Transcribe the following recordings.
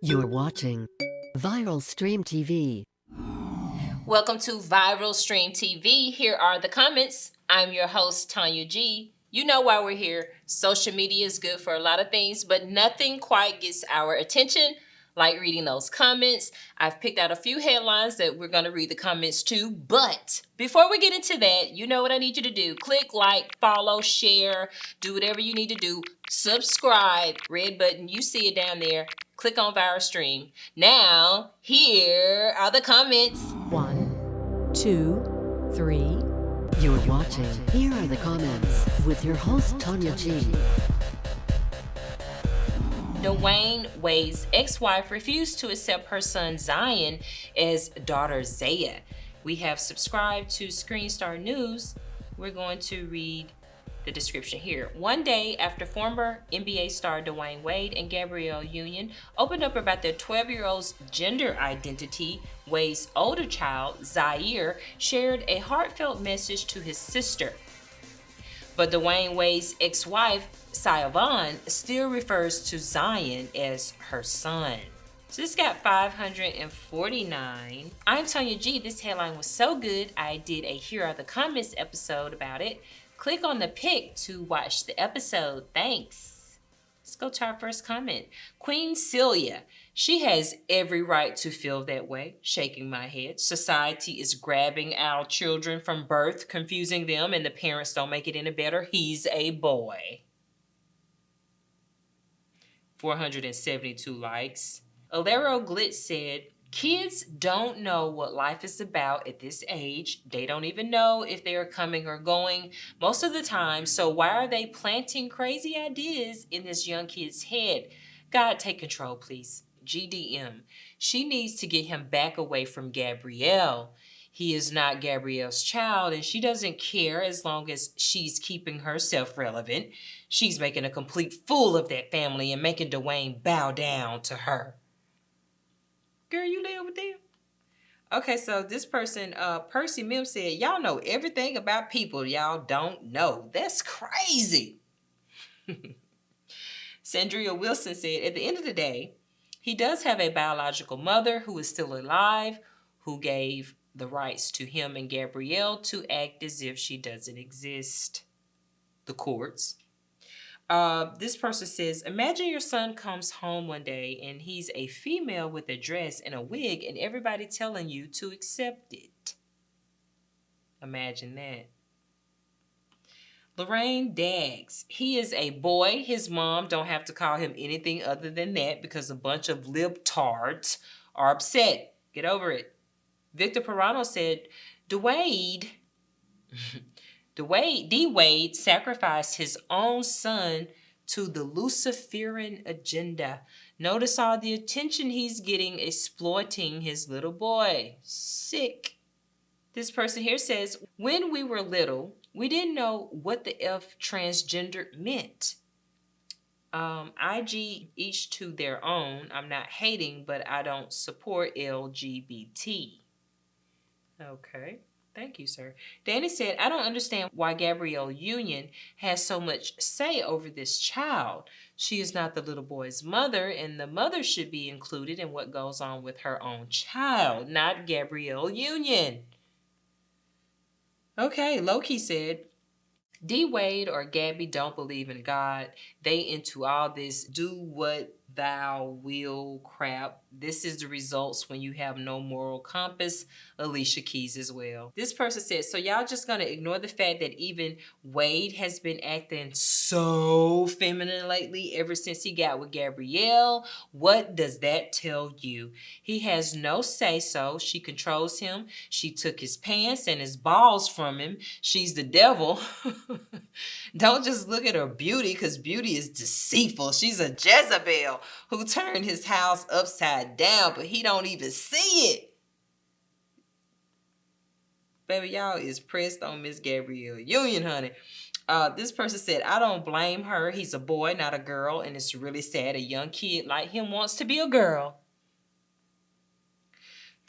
You're watching Viral Stream TV. Welcome to Viral Stream TV. Here are the comments. I'm your host, Tonya G. You know why we're here. Social media is good for a lot of things, but nothing quite gets our attention like reading those comments. I've picked out a few headlines that we're going to read the comments to, but before we get into that, you know what I need you to do. Click like, follow, share, do whatever you need to do. Subscribe, red button, you see it down there. Click on Viral Stream. Now, here are the comments. 1, 2, 3. You're watching Here Are the Comments with your host, Tonya G. DWade's ex-wife refused to accept her son Zion as daughter Zaya. We have subscribed to Screen Star News. We're going to read the description here. One day after former NBA star DWade and Gabrielle Union opened up about their 12-year-old's gender identity, Wade's older child, Zaire, shared a heartfelt message to his sister. But Wade's ex-wife, Siobhan, still refers to Zion as her son. So this got 549. I'm Tonya G. This headline was so good, I did a Here Are the Comments episode about it. Click on the pic to watch the episode. Thanks. Let's go to our first comment. Queen Celia. She has every right to feel that way. Shaking my head. Society is grabbing our children from birth, confusing them, and the parents don't make it any better. He's a boy. 472 likes. Alero Glitz said, kids don't know what life is about at this age. They don't even know if they are coming or going most of the time. So why are they planting crazy ideas in this young kid's head? God, take control, please. GDM. She needs to get him back away from Gabrielle. He is not Gabrielle's child, and she doesn't care as long as she's keeping herself relevant. She's making a complete fool of that family and making DWade bow down to her. Girl, you live with them? Okay, so this person, Percy Mim said, y'all know everything about people y'all don't know. That's crazy. Sandria Wilson said, at the end of the day, he does have a biological mother who is still alive, who gave the rights to him and Gabrielle to act as if she doesn't exist. The courts. This person says, imagine your son comes home one day and he's a female with a dress and a wig and everybody telling you to accept it. Imagine that. Lorraine Daggs. He is a boy. His mom don't have to call him anything other than that because a bunch of libtards are upset. Get over it. Victor Pirano said, DWade sacrificed his own son to the Luciferian agenda. Notice all the attention he's getting exploiting his little boy. Sick. This person here says, when we were little, we didn't know what the F transgender meant. IG, each to their own. I'm not hating, but I don't support LGBT. Okay. Thank you, sir. Danny said, I don't understand why Gabrielle Union has so much say over this child. She is not the little boy's mother, and the mother should be included in what goes on with her own child, not Gabrielle Union. Okay, Loki said, DWade or Gabby don't believe in God. They into all this do what thou will crap. This is the results when you have no moral compass. Alicia Keys as well. This person says, so y'all just gonna ignore the fact that even Wade has been acting so feminine lately ever since he got with Gabrielle? What does that tell you? He has no say-so. She controls him. She took his pants and his balls from him. She's the devil. Don't just look at her beauty, because beauty is deceitful. She's a Jezebel who turned his house upside down, but he don't even see it. Baby, y'all is pressed on Miss Gabrielle Union, honey. This person said, I don't blame her. He's a boy, not a girl, and it's really sad a young kid like him wants to be a girl.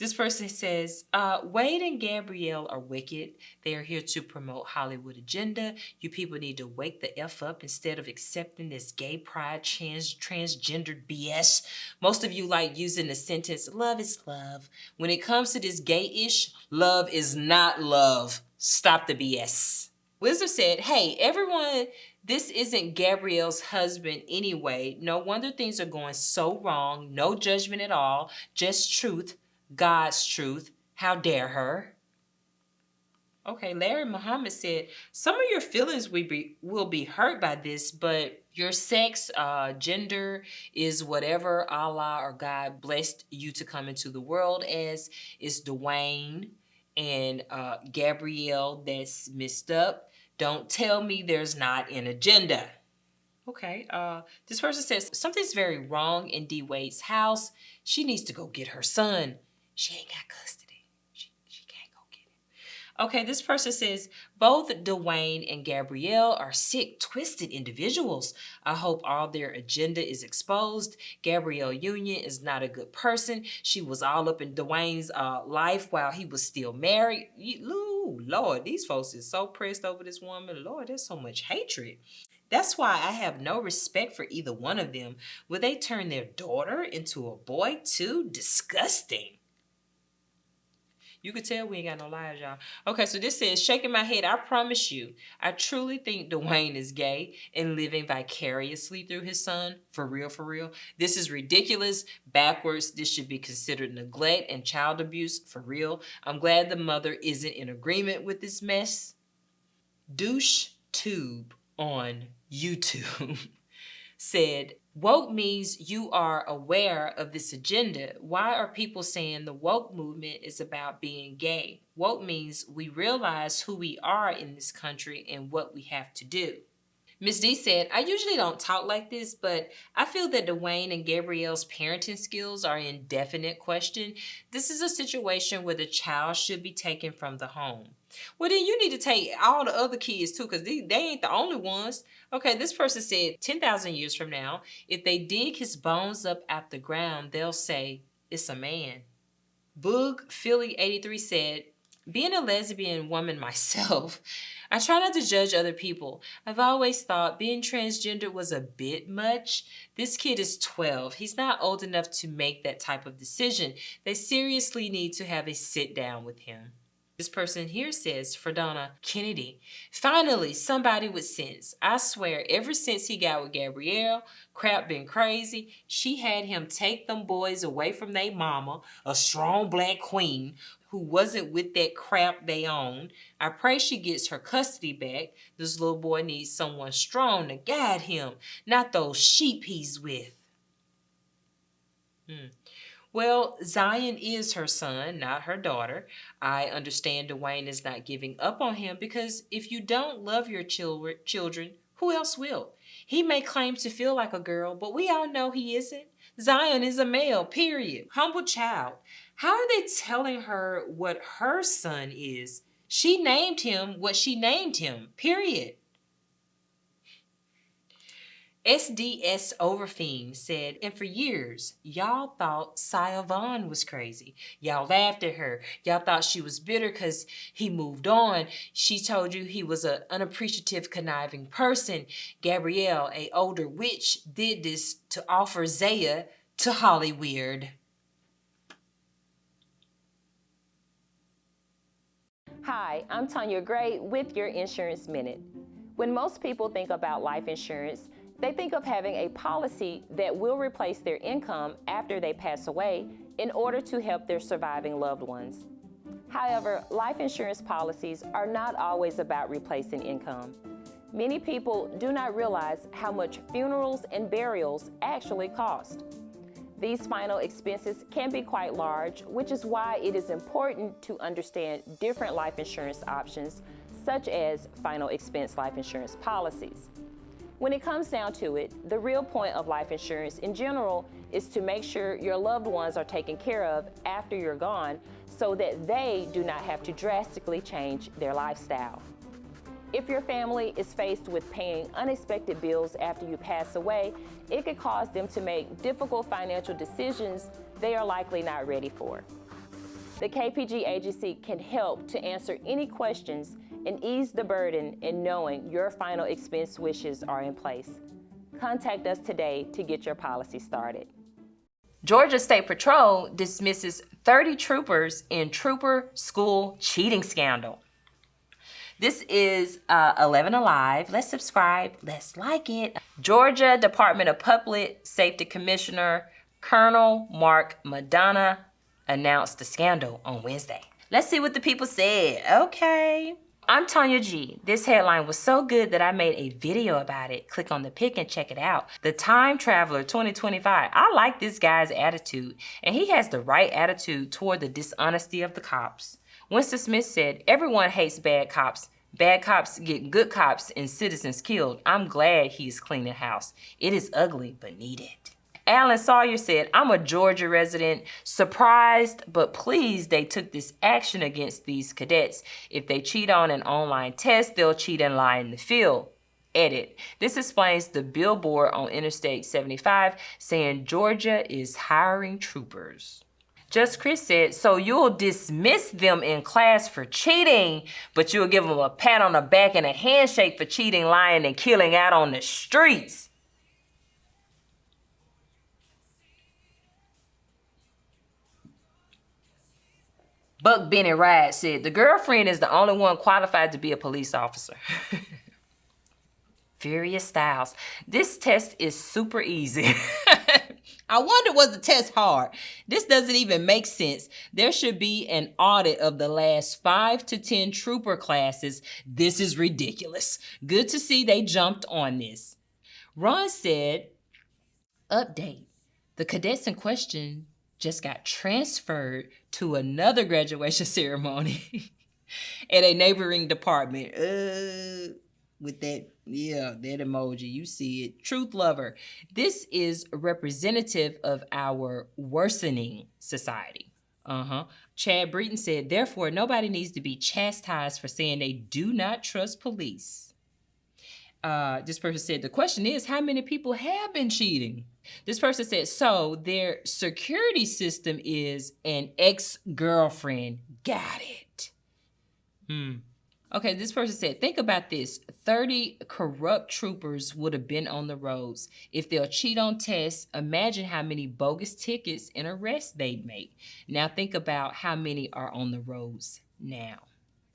This person says, Wade and Gabrielle are wicked. They are here to promote Hollywood agenda. You people need to wake the F up instead of accepting this gay pride transgendered BS. Most of you like using the sentence, love is love. When it comes to this gay-ish, love is not love. Stop the BS. Wisdom said, hey, everyone, this isn't Gabrielle's husband anyway. No wonder things are going so wrong. No judgment at all. Just truth. God's truth. How dare her? Okay, Larry Muhammad said, some of your feelings will be hurt by this, but your sex, gender is whatever Allah or God blessed you to come into the world as. Is DWade and Gabrielle that's messed up. Don't tell me there's not an agenda. Okay, this person says, something's very wrong in DWade's house. She needs to go get her son. She ain't got custody. She can't go get him. Okay, this person says, both DWade and Gabrielle are sick, twisted individuals. I hope all their agenda is exposed. Gabrielle Union is not a good person. She was all up in DWade's life while he was still married. Lord, these folks is so pressed over this woman. Lord, there's so much hatred. That's why I have no respect for either one of them. Will they turn their daughter into a boy too? Disgusting. You could tell we ain't got no lies, y'all. Okay, so this says, shaking my head, I promise you, I truly think DWade is gay and living vicariously through his son. For real, for real. This is ridiculous, backwards. This should be considered neglect and child abuse. For real. I'm glad the mother isn't in agreement with this mess. Douche Tube on YouTube said, woke means you are aware of this agenda. Why are people saying the woke movement is about being gay? Woke means we realize who we are in this country and what we have to do. Ms. D said, I usually don't talk like this, but I feel that DWade and Gabrielle's parenting skills are in definite question. This is a situation where the child should be taken from the home. Well, then you need to take all the other kids too, because they ain't the only ones. Okay, this person said 10,000 years from now, if they dig his bones up out the ground, they'll say, it's a man. Boog Philly 83 said, being a lesbian woman myself, I try not to judge other people. I've always thought being transgender was a bit much. This kid is 12. He's not old enough to make that type of decision. They seriously need to have a sit down with him. This person here says, Fredonna Kennedy, finally somebody with sense. I swear, ever since he got with Gabrielle, crap been crazy. She had him take them boys away from their mama, a strong black queen, who wasn't with that crap they own. I pray she gets her custody back. This little boy needs someone strong to guide him, not those sheep he's with. Well, Zion is her son, not her daughter. I understand DWade is not giving up on him because if you don't love your children, who else will? He may claim to feel like a girl, but we all know he isn't. Zion is a male, period. Humble child. How are they telling her what her son is? She named him what she named him, period. SDS Overfiend said, and for years, y'all thought Sia Vaughn was crazy. Y'all laughed at her. Y'all thought she was bitter because he moved on. She told you he was an unappreciative, conniving person. Gabrielle, a older witch, did this to offer Zaya to Hollyweird. Hi, I'm Tonya Gray with your Insurance Minute. When most people think about life insurance, they think of having a policy that will replace their income after they pass away in order to help their surviving loved ones. However, life insurance policies are not always about replacing income. Many people do not realize how much funerals and burials actually cost. These final expenses can be quite large, which is why it is important to understand different life insurance options, such as final expense life insurance policies. When it comes down to it, the real point of life insurance in general is to make sure your loved ones are taken care of after you're gone so that they do not have to drastically change their lifestyle. If your family is faced with paying unexpected bills after you pass away, it could cause them to make difficult financial decisions they are likely not ready for. The KPG agency can help to answer any questions and ease the burden in knowing your final expense wishes are in place. Contact us today to get your policy started. Georgia State Patrol dismisses 30 troopers in trooper school cheating scandal. This is 11 Alive. Let's subscribe. Let's like it. Georgia Department of Public Safety Commissioner Colonel Mark Madonna announced the scandal on Wednesday. Let's see what the people said. Okay. I'm Tonya G. This headline was so good that I made a video about it. Click on the pic and check it out. The Time Traveler 2025. I like this guy's attitude, and he has the right attitude toward the dishonesty of the cops. Winston Smith said, everyone hates bad cops. Bad cops get good cops and citizens killed. I'm glad he's cleaning house. It is ugly, but needed. Alan Sawyer said, I'm a Georgia resident, surprised but pleased they took this action against these cadets. If they cheat on an online test, they'll cheat and lie in the field. Edit. This explains the billboard on Interstate 75 saying Georgia is hiring troopers. Just Chris said, so you'll dismiss them in class for cheating, but you'll give them a pat on the back and a handshake for cheating, lying, and killing out on the streets. Buck Benny Ride said, the girlfriend is the only one qualified to be a police officer. Furious Styles, this test is super easy. I wonder, was the test hard? This doesn't even make sense. There should be an audit of the last 5 to 10 trooper classes. This is ridiculous. Good to see they jumped on this. Ron said, update, the cadets in question just got transferred to another graduation ceremony at a neighboring department. With that, that emoji, you see it. Truth lover. This is representative of our worsening society. Chad Breton said, therefore, nobody needs to be chastised for saying they do not trust police. This person said, the question is, how many people have been cheating? This person said, so their security system is an ex-girlfriend. Got it. Okay, this person said, think about this. 30 corrupt troopers would have been on the roads. If they'll cheat on tests, imagine how many bogus tickets and arrests they'd make. Now think about how many are on the roads now.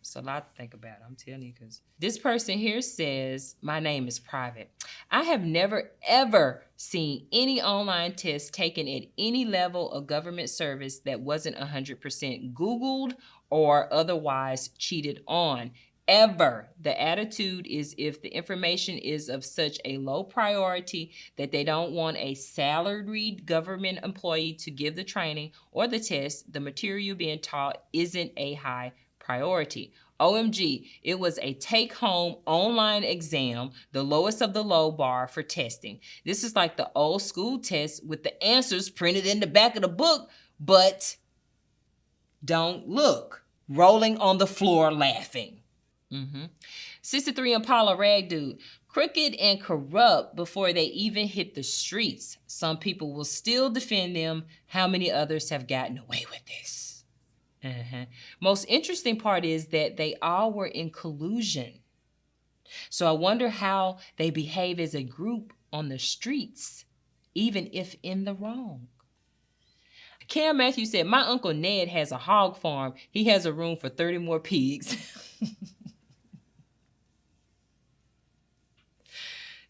It's a lot to think about, I'm telling you, because this person here says, my name is private. I have never, ever seen any online test taken at any level of government service that wasn't 100% Googled or otherwise cheated on. Ever. The attitude is if the information is of such a low priority that they don't want a salaried government employee to give the training or the test, the material being taught isn't a high priority. OMG, it was a take-home online exam, the lowest of the low bar for testing. This is like the old school test with the answers printed in the back of the book, but don't look. Rolling on the floor laughing. 63 Impala Rag Dude. Crooked and corrupt before they even hit the streets. Some people will still defend them. How many others have gotten away with this? Most interesting part is that they all were in collusion. So I wonder how they behave as a group on the streets, even if in the wrong. Cam Matthews said, my Uncle Ned has a hog farm. He has a room for 30 more pigs.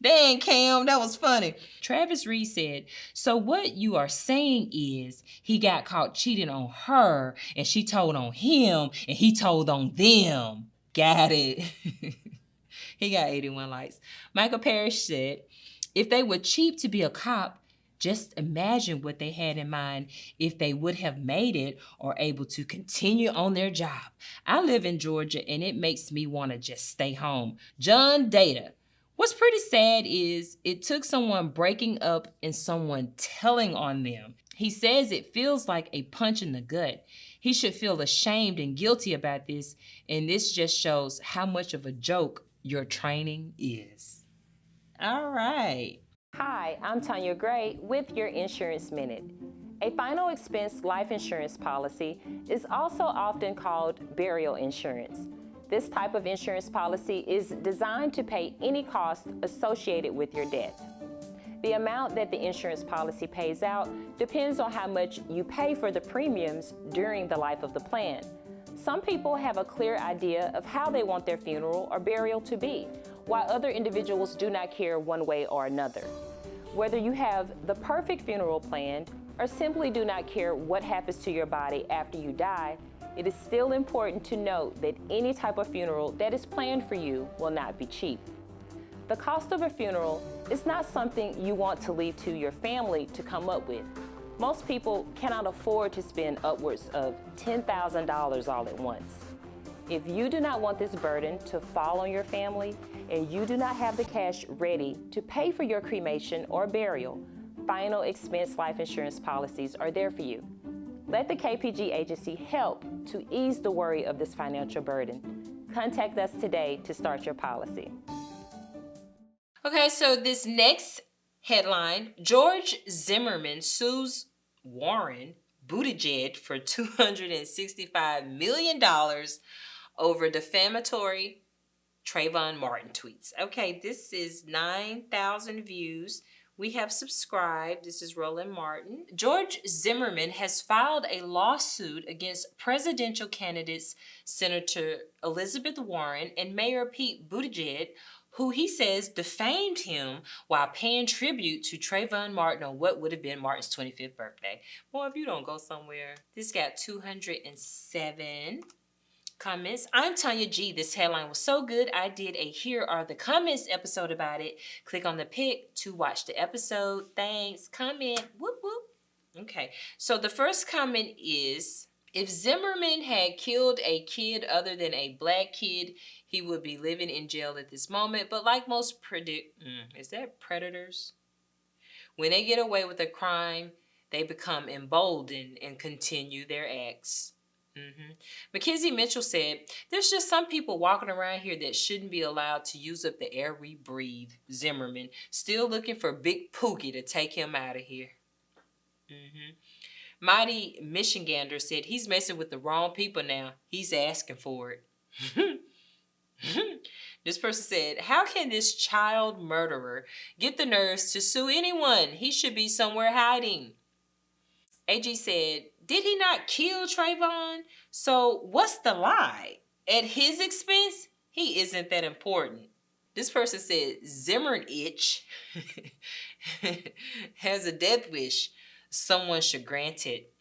Dang, Cam, that was funny. Travis Reed said, so what you are saying is he got caught cheating on her and she told on him and he told on them. Got it. He got 81 likes. Michael Parrish said, if they were cheap to be a cop, just imagine what they had in mind if they would have made it or able to continue on their job. I live in Georgia and it makes me want to just stay home. John Data. What's pretty sad is it took someone breaking up and someone telling on them. He says it feels like a punch in the gut. He should feel ashamed and guilty about this, and this just shows how much of a joke your training is. All right. Hi, I'm Tonya Gray with your Insurance Minute. A final expense life insurance policy is also often called burial insurance. This type of insurance policy is designed to pay any costs associated with your death. The amount that the insurance policy pays out depends on how much you pay for the premiums during the life of the plan. Some people have a clear idea of how they want their funeral or burial to be, while other individuals do not care one way or another. Whether you have the perfect funeral planned or simply do not care what happens to your body after you die, it is still important to note that any type of funeral that is planned for you will not be cheap. The cost of a funeral is not something you want to leave to your family to come up with. Most people cannot afford to spend upwards of $10,000 all at once. If you do not want this burden to fall on your family and you do not have the cash ready to pay for your cremation or burial, final expense life insurance policies are there for you. Let the KPG agency help to ease the worry of this financial burden. Contact us today to start your policy. Okay, so this next headline, George Zimmerman sues Warren Buttigieg for $265 million over defamatory Trayvon Martin tweets. Okay, this is 9,000 views. We have subscribed. This is Roland Martin. George Zimmerman has filed a lawsuit against presidential candidates Senator Elizabeth Warren and Mayor Pete Buttigieg, who he says defamed him while paying tribute to Trayvon Martin on what would have been Martin's 25th birthday. Boy, if you don't go somewhere. This got 207 comments. I'm Tonya G. This headline was so good, I did a Here Are the Comments episode about it. Click on the pic to watch the episode. Thanks. Comment. Whoop, whoop. Okay, so the first comment is, if Zimmerman had killed a kid other than a black kid, he would be living in jail at this moment. But like most predators? When they get away with a crime, they become emboldened and continue their acts. Mackenzie Mitchell said, there's just some people walking around here that shouldn't be allowed to use up the air we breathe. Zimmerman, still looking for Big Pookie to take him out of here. Mighty Michigander said, he's messing with the wrong people now. He's asking for it. This person said, how can this child murderer get the nerves to sue anyone? He should be somewhere hiding. AG said, did he not kill Trayvon? So what's the lie? At his expense, he isn't that important. This person said, Zimmerman itch has a death wish. Someone should grant it.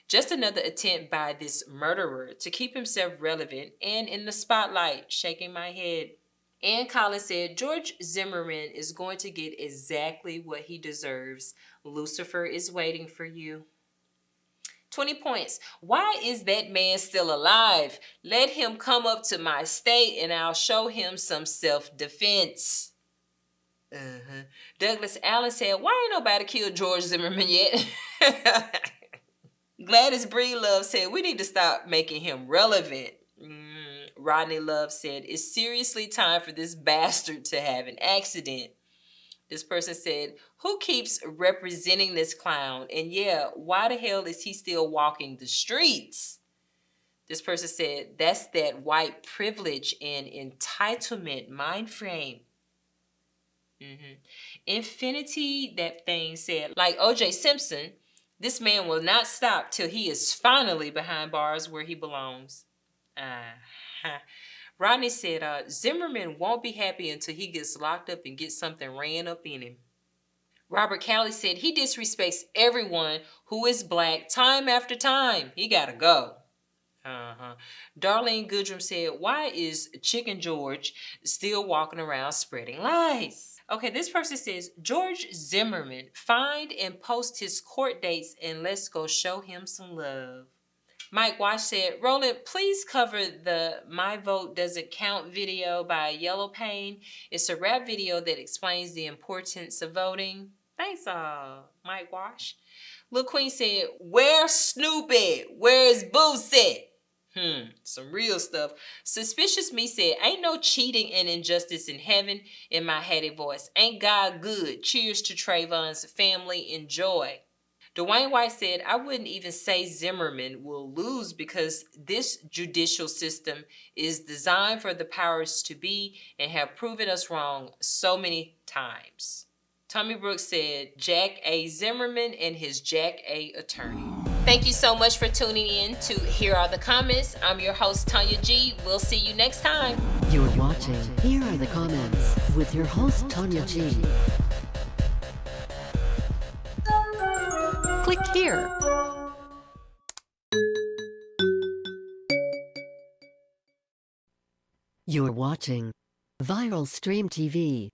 Just another attempt by this murderer to keep himself relevant and in the spotlight, shaking my head. Ann Collins said, George Zimmerman is going to get exactly what he deserves. Lucifer is waiting for you. 20 points. Why is that man still alive? Let him come up to my state and I'll show him some self-defense. Douglas Allen said, why ain't nobody killed George Zimmerman yet? Gladys Breedlove said, we need to stop making him relevant. Rodney Love said, it's seriously time for this bastard to have an accident. This person said, who keeps representing this clown? And yeah, why the hell is he still walking the streets? This person said, that's that white privilege and entitlement mind frame. Infinity, that thing said, like O.J. Simpson, this man will not stop till he is finally behind bars where he belongs. Rodney said, Zimmerman won't be happy until he gets locked up and gets something ran up in him. Robert Calley said, he disrespects everyone who is black time after time. He gotta go. Darlene Goodrum said, why is Chicken George still walking around spreading lies? Okay, this person says, George Zimmerman, find and post his court dates and let's go show him some love. Mike Wash said, Roland, please cover the My Vote Doesn't Count video by Yellow Pain. It's a rap video that explains the importance of voting. Thanks, Mike Wash. Lil Queen said, where's Snoopy? Where's Boosie? Some real stuff. Suspicious Me said, ain't no cheating and injustice in heaven, in my heady voice. Ain't God good? Cheers to Trayvon's family. Enjoy. Dwayne White said, I wouldn't even say Zimmerman will lose because this judicial system is designed for the powers to be and have proven us wrong so many times. Tommy Brooks said, Jack A. Zimmerman and his Jack A. attorney. Thank you so much for tuning in to Here Are the Comments. I'm your host, Tonya G. We'll see you next time. You're watching Here Are the Comments with your host, Tonya G. Click here. You're watching Viral Stream TV.